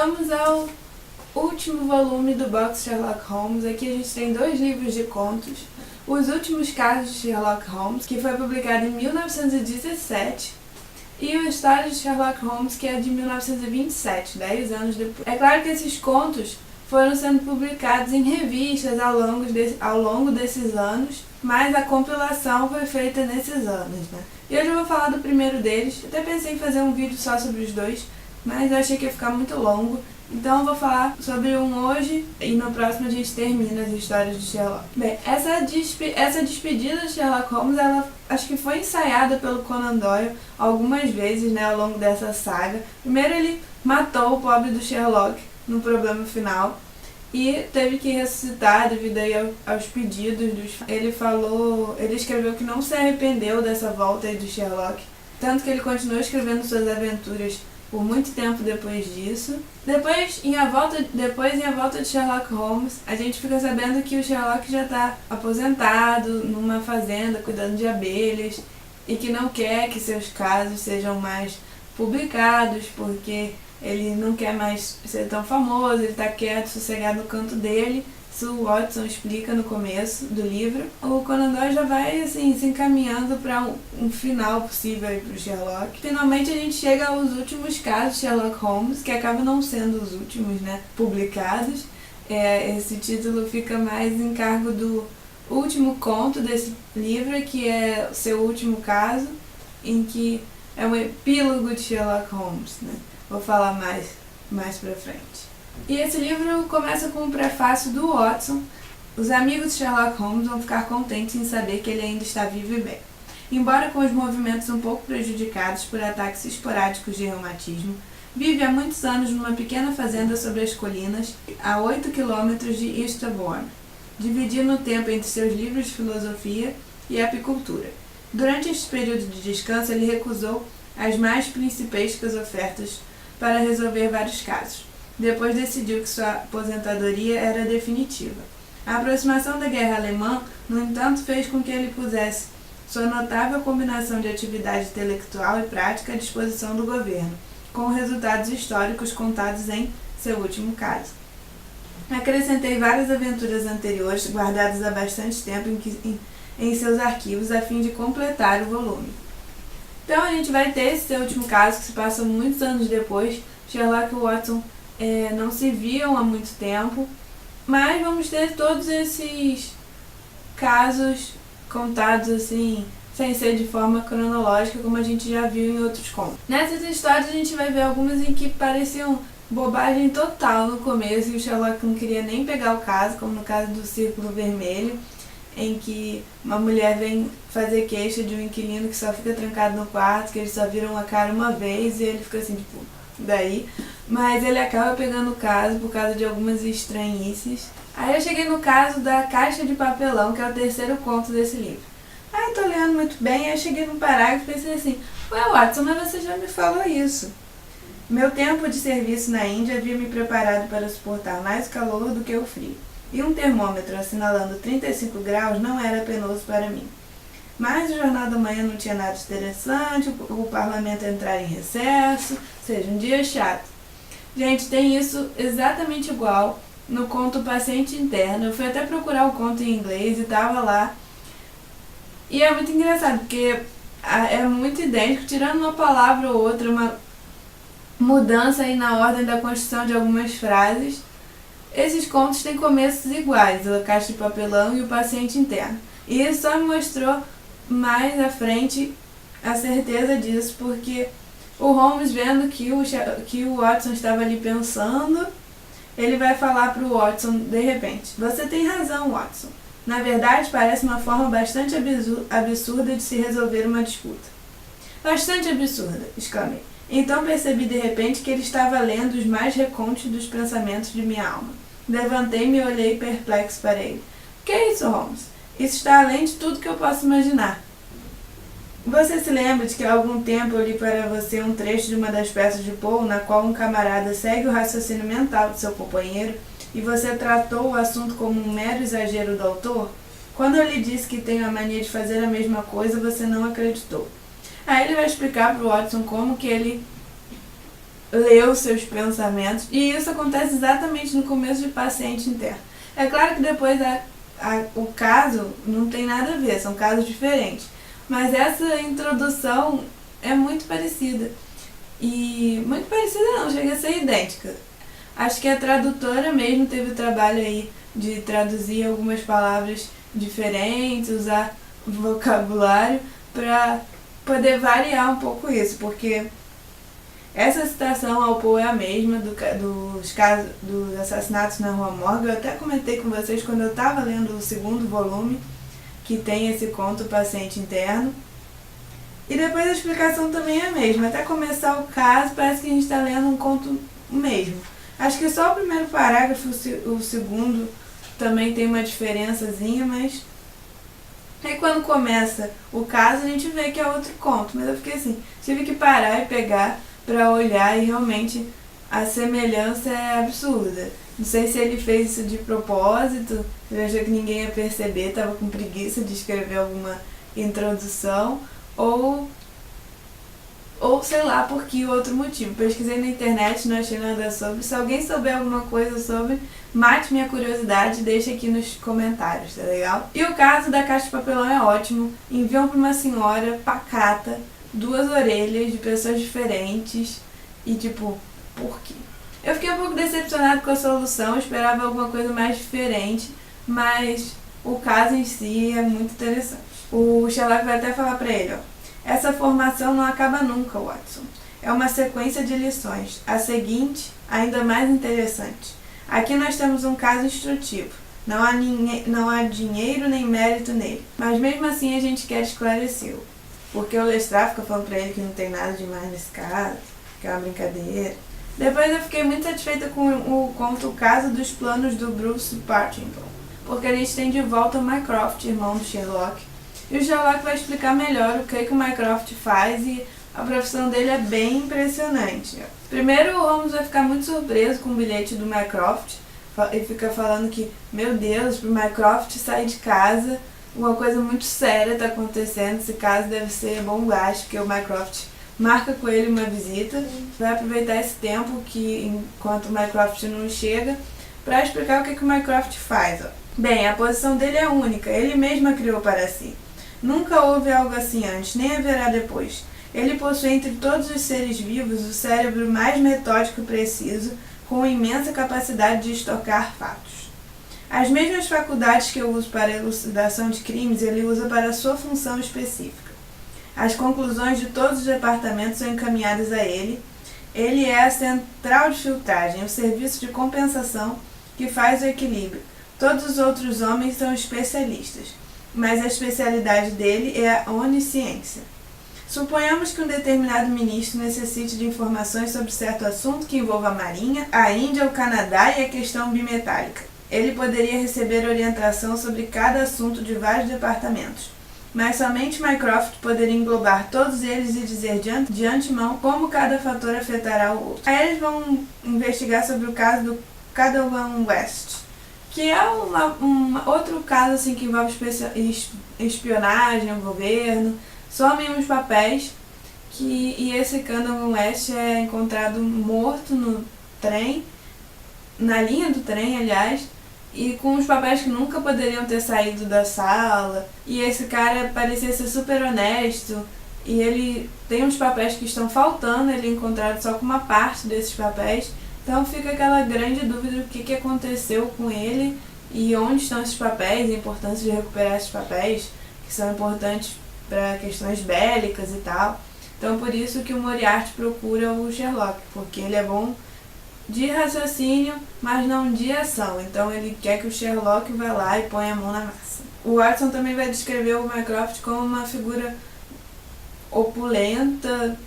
chegamos ao último volume do box Sherlock Holmes. Aqui a gente tem 2 livros de contos. Os Últimos Casos de Sherlock Holmes, que foi publicado em 1917, e o História de Sherlock Holmes, que é de 1927, 10 anos depois. É claro que esses contos foram sendo publicados em revistas ao longo desses anos, mas a compilação foi feita nesses anos, né? E hoje eu vou falar do primeiro deles. Até pensei em fazer um vídeo só sobre os dois, mas eu achei que ia ficar muito longo. Então eu vou falar sobre um hoje e no próximo a gente termina as histórias de Sherlock. Bem, essa despedida de Sherlock Holmes, ela acho que foi ensaiada pelo Conan Doyle algumas vezes, né, ao longo dessa saga. Primeiro ele matou o pobre do Sherlock no problema final e teve que ressuscitar devido aí aos pedidos ele escreveu que não se arrependeu dessa volta aí do Sherlock, tanto que ele continuou escrevendo suas aventuras por muito tempo depois disso. Depois, em A Volta de Sherlock Holmes, a gente fica sabendo que o Sherlock já está aposentado numa fazenda cuidando de abelhas e que não quer que seus casos sejam mais publicados porque ele não quer mais ser tão famoso, ele está quieto, sossegado no canto dele. Isso o Watson explica no começo do livro. O Conan Doyle já vai assim, se encaminhando para um final possível para o Sherlock. Finalmente a gente chega aos últimos casos de Sherlock Holmes, que acabam não sendo os últimos, né, publicados. Esse título fica mais em cargo do último conto desse livro, que é o seu último caso, em que é um epílogo de Sherlock Holmes, né? Vou falar mais pra frente. E esse livro começa com um prefácio do Watson. Os amigos de Sherlock Holmes vão ficar contentes em saber que ele ainda está vivo e bem. Embora com os movimentos um pouco prejudicados por ataques esporádicos de reumatismo, vive há muitos anos numa pequena fazenda sobre as colinas, a 8 quilômetros de Eastbourne, dividindo o tempo entre seus livros de filosofia e apicultura. Durante este período de descanso, ele recusou as mais principescas ofertas para resolver vários casos. Depois decidiu que sua aposentadoria era definitiva. A aproximação da Guerra Alemã, no entanto, fez com que ele pusesse sua notável combinação de atividade intelectual e prática à disposição do governo, com resultados históricos contados em seu último caso. Acrescentei várias aventuras anteriores, guardadas há bastante tempo em seus arquivos, a fim de completar o volume. Então a gente vai ter esse seu último caso, que se passa muitos anos depois. Sherlock e Watson não se viam há muito tempo, mas vamos ter todos esses casos contados assim, sem ser de forma cronológica, como a gente já viu em outros contos. Nessas histórias a gente vai ver algumas em que pareciam bobagem total no começo e o Sherlock não queria nem pegar o caso, como no caso do Círculo Vermelho, em que uma mulher vem fazer queixa de um inquilino que só fica trancado no quarto, que eles só viram a cara uma vez e ele fica assim, tipo, daí. Mas ele acaba pegando o caso por causa de algumas estranhices. Aí eu cheguei no caso da Caixa de Papelão, que é o 3º conto desse livro. Aí tô lendo muito bem, aí eu cheguei no parágrafo e pensei assim, ué Watson, mas você já me falou isso. Meu tempo de serviço na Índia havia me preparado para suportar mais o calor do que o frio. E um termômetro assinalando 35 graus não era penoso para mim. Mas o Jornal da Manhã não tinha nada de interessante, o parlamento entrar em recesso, ou seja, um dia chato. Gente, tem isso exatamente igual no conto Paciente Interno. Eu fui até procurar o conto em inglês e tava lá. E é muito engraçado, porque é muito idêntico, tirando uma palavra ou outra, uma mudança aí na ordem da construção de algumas frases. Esses contos têm começos iguais, a Caixa de Papelão e o Paciente Interno. E isso só me mostrou mais à frente a certeza disso, porque o Holmes, vendo que o Watson estava ali pensando, ele vai falar para o Watson de repente: você tem razão, Watson. Na verdade, parece uma forma bastante absurda de se resolver uma disputa. Bastante absurda, exclamei. Então percebi de repente que ele estava lendo os mais recônditos pensamentos de minha alma. Levantei-me e olhei perplexo para ele. O que é isso, Holmes? Isso está além de tudo que eu posso imaginar. Você se lembra de que há algum tempo eu li para você um trecho de uma das peças de Poe, na qual um camarada segue o raciocínio mental de seu companheiro e você tratou o assunto como um mero exagero do autor? Quando eu lhe disse que tenho a mania de fazer a mesma coisa, você não acreditou. Aí ele vai explicar para o Watson como que ele ler os seus pensamentos, e isso acontece exatamente no começo de Paciente Interno. É claro que depois o caso não tem nada a ver, são casos diferentes, mas essa introdução é muito parecida. E muito parecida não, chega a ser idêntica. Acho que a tradutora mesmo teve o trabalho aí de traduzir algumas palavras diferentes, usar vocabulário para poder variar um pouco isso, porque essa citação ao Poe é a mesma dos casos dos assassinatos na Rua Morgue. Eu até comentei com vocês quando eu estava lendo o segundo volume, que tem esse conto Paciente Interno. E depois a explicação também é a mesma. Até começar o caso, parece que a gente está lendo um conto mesmo. Acho que só o primeiro parágrafo, o segundo, também tem uma diferençazinha, mas aí quando começa o caso a gente vê que é outro conto. Mas eu fiquei assim, tive que parar e pegar para olhar, e realmente a semelhança é absurda. Não sei se ele fez isso de propósito, ele achou que ninguém ia perceber, estava com preguiça de escrever alguma introdução, ou sei lá por que outro motivo. Pesquisei na internet, não achei nada sobre. Se alguém souber alguma coisa sobre, mate minha curiosidade, deixa aqui nos comentários, tá legal? E o caso da caixa de papelão é ótimo. Enviam para uma senhora pacata, 2 orelhas de pessoas diferentes, e tipo, por quê? Eu fiquei um pouco decepcionado com a solução, esperava alguma coisa mais diferente, mas o caso em si é muito interessante. O Sherlock vai até falar pra ele, ó: essa formação não acaba nunca, Watson. É uma sequência de lições. A seguinte, ainda mais interessante. Aqui nós temos um caso instrutivo. Não há dinheiro nem mérito nele, mas mesmo assim a gente quer esclarecê-lo. Porque o Lestrade fica falando pra ele que não tem nada demais nesse caso, que é uma brincadeira. Depois eu fiquei muito satisfeita com o conto O Caso dos Planos do Bruce Partington, porque a gente tem de volta o Mycroft, irmão do Sherlock, e o Sherlock vai explicar melhor o que o Mycroft faz, e a profissão dele é bem impressionante. Primeiro, o Holmes vai ficar muito surpreso com o bilhete do Mycroft, e fica falando que, meu Deus, pro Mycroft sair de casa, uma coisa muito séria está acontecendo, esse caso deve ser bombástico, porque o Mycroft marca com ele uma visita, vai aproveitar esse tempo que enquanto o Mycroft não chega, para explicar o que o Mycroft faz. Ó. Bem, a posição dele é única, ele mesmo a criou para si. Nunca houve algo assim antes, nem haverá depois. Ele possui entre todos os seres vivos o cérebro mais metódico e preciso, com imensa capacidade de estocar fatos. As mesmas faculdades que eu uso para a elucidação de crimes, ele usa para a sua função específica. As conclusões de todos os departamentos são encaminhadas a ele. Ele é a central de filtragem, o serviço de compensação que faz o equilíbrio. Todos os outros homens são especialistas, mas a especialidade dele é a onisciência. Suponhamos que um determinado ministro necessite de informações sobre certo assunto que envolva a Marinha, a Índia, o Canadá e a questão bimetálica. Ele poderia receber orientação sobre cada assunto de vários departamentos, mas somente Mycroft poderia englobar todos eles e dizer de antemão como cada fator afetará o outro. Aí eles vão investigar sobre o caso do Cadwell West, que é outro caso assim, que envolve espionagem ao governo. Somem uns papéis e esse Cadwell West é encontrado morto no trem, na linha do trem, aliás, e com os papéis que nunca poderiam ter saído da sala. E esse cara parecia ser super honesto, e ele tem uns papéis que estão faltando, ele é encontrado só com uma parte desses papéis. Então fica aquela grande dúvida do que aconteceu com ele e onde estão esses papéis, a importância de recuperar esses papéis, que são importantes para questões bélicas e tal. Então por isso que o Moriarty procura o Sherlock, porque ele é bom de raciocínio, mas não de ação. Então ele quer que o Sherlock vá lá e ponha a mão na massa. O Watson também vai descrever o Mycroft como uma figura opulenta,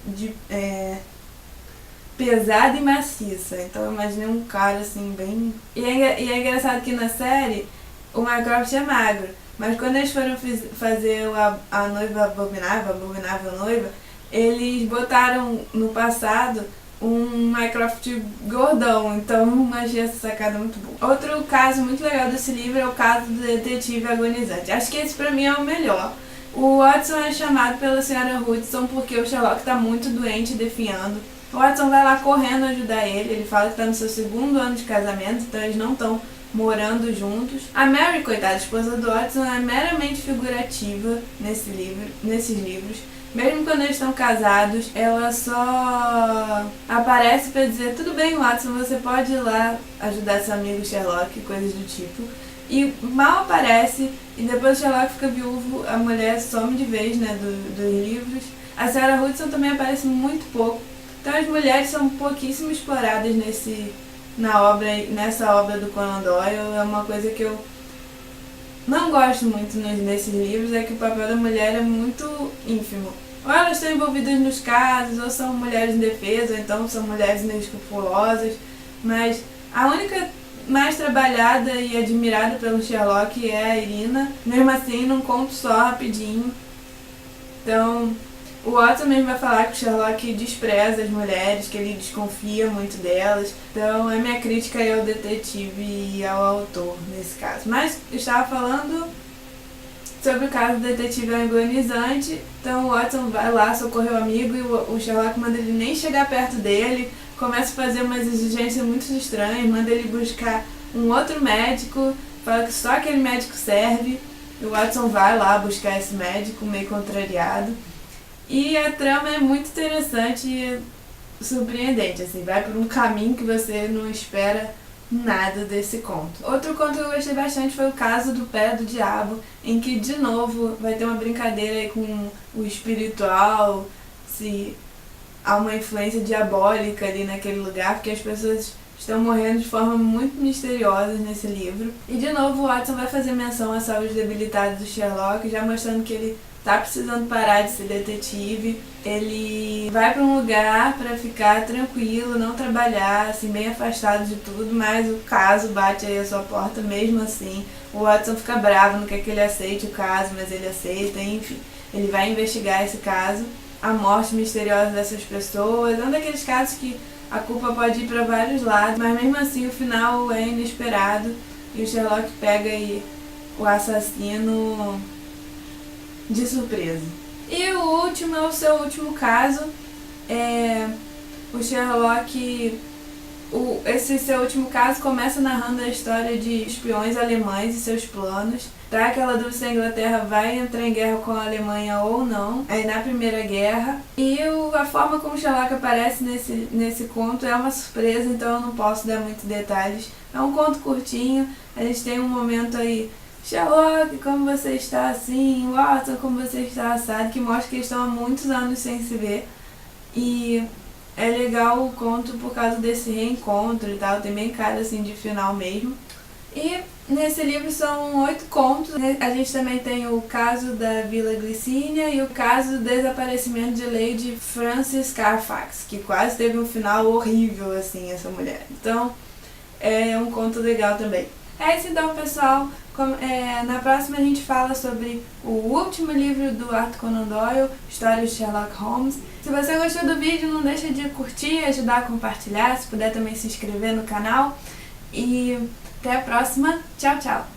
pesada e maciça. Então eu imaginei um cara assim bem... E é engraçado que na série o Mycroft é magro, mas quando eles foram fazer a noiva abominável, a abominável noiva, eles botaram no passado um Mycroft gordão, então achei essa sacada muito boa. Outro caso muito legal desse livro é o caso do detetive agonizante. Acho que esse pra mim é o melhor. O Watson é chamado pela senhora Hudson porque o Sherlock tá muito doente e definhando. O Watson vai lá correndo ajudar ele fala que está no seu 2º ano de casamento, então eles não estão morando juntos. A Mary, coitada, a esposa do Watson, é meramente figurativa nesses livros. Mesmo quando eles estão casados, ela só aparece para dizer: tudo bem, Watson, você pode ir lá ajudar seu amigo Sherlock, coisas do tipo. E mal aparece, e depois o Sherlock fica viúvo, a mulher some de vez, né, dos livros. A senhora Hudson também aparece muito pouco. Então as mulheres são pouquíssimo exploradas nessa obra do Conan Doyle. É uma coisa que eu não gosto muito nesses livros, é que o papel da mulher é muito ínfimo. Ou elas estão envolvidas nos casos, ou são mulheres indefesas, ou então são mulheres inescrupulosas. Mas a única mais trabalhada e admirada pelo Sherlock é a Irina, mesmo assim num conto só, rapidinho. Então, o Watson mesmo vai falar que o Sherlock despreza as mulheres, que ele desconfia muito delas. Então, é minha crítica aí ao detetive e ao autor nesse caso. Mas eu estava falando sobre o caso do detetive agonizante. Então, o Watson vai lá socorrer o amigo e o Sherlock manda ele nem chegar perto dele. Começa a fazer umas exigências muito estranhas, manda ele buscar um outro médico, fala que só aquele médico serve. E o Watson vai lá buscar esse médico, meio contrariado. E a trama é muito interessante e surpreendente, assim, vai por um caminho que você não espera nada desse conto. Outro conto que eu gostei bastante foi o Caso do Pé do Diabo, em que de novo vai ter uma brincadeira aí com o espiritual, se há uma influência diabólica ali naquele lugar, porque as pessoas estão morrendo de forma muito misteriosa nesse livro. E de novo o Watson vai fazer menção à saúde debilitada do Sherlock, já mostrando que ele tá precisando parar de ser detetive. Ele vai para um lugar para ficar tranquilo, não trabalhar, assim, bem afastado de tudo, mas o caso bate aí a sua porta mesmo assim. O Watson fica bravo, não quer que ele aceite o caso, mas ele aceita, enfim. Ele vai investigar esse caso, a morte misteriosa dessas pessoas, é um daqueles casos que a culpa pode ir para vários lados, mas mesmo assim o final é inesperado e o Sherlock pega aí o assassino de surpresa. E o último é o seu último caso. O Sherlock, esse seu último caso começa narrando a história de espiões alemães e seus planos. Tá aquela dúvida se a Inglaterra vai entrar em guerra com a Alemanha ou não, aí na Primeira Guerra. E a forma como Sherlock aparece nesse conto é uma surpresa, então eu não posso dar muitos detalhes. É um conto curtinho, a gente tem um momento aí: Sherlock, como você está assim? Watson, como você está assado? Que mostra que eles estão há muitos anos sem se ver. E é legal o conto por causa desse reencontro e tal, tem bem cara assim de final mesmo. E nesse livro são 8 contos. A gente também tem o caso da Vila Glicínia e o caso do desaparecimento de Lady Frances Carfax, que quase teve um final horrível, assim, essa mulher. Então, é um conto legal também. É isso então, pessoal. Na próxima a gente fala sobre o último livro do Arthur Conan Doyle, Histórias de Sherlock Holmes. Se você gostou do vídeo, não deixa de curtir, ajudar a compartilhar, se puder também se inscrever no canal. E até a próxima. Tchau, tchau!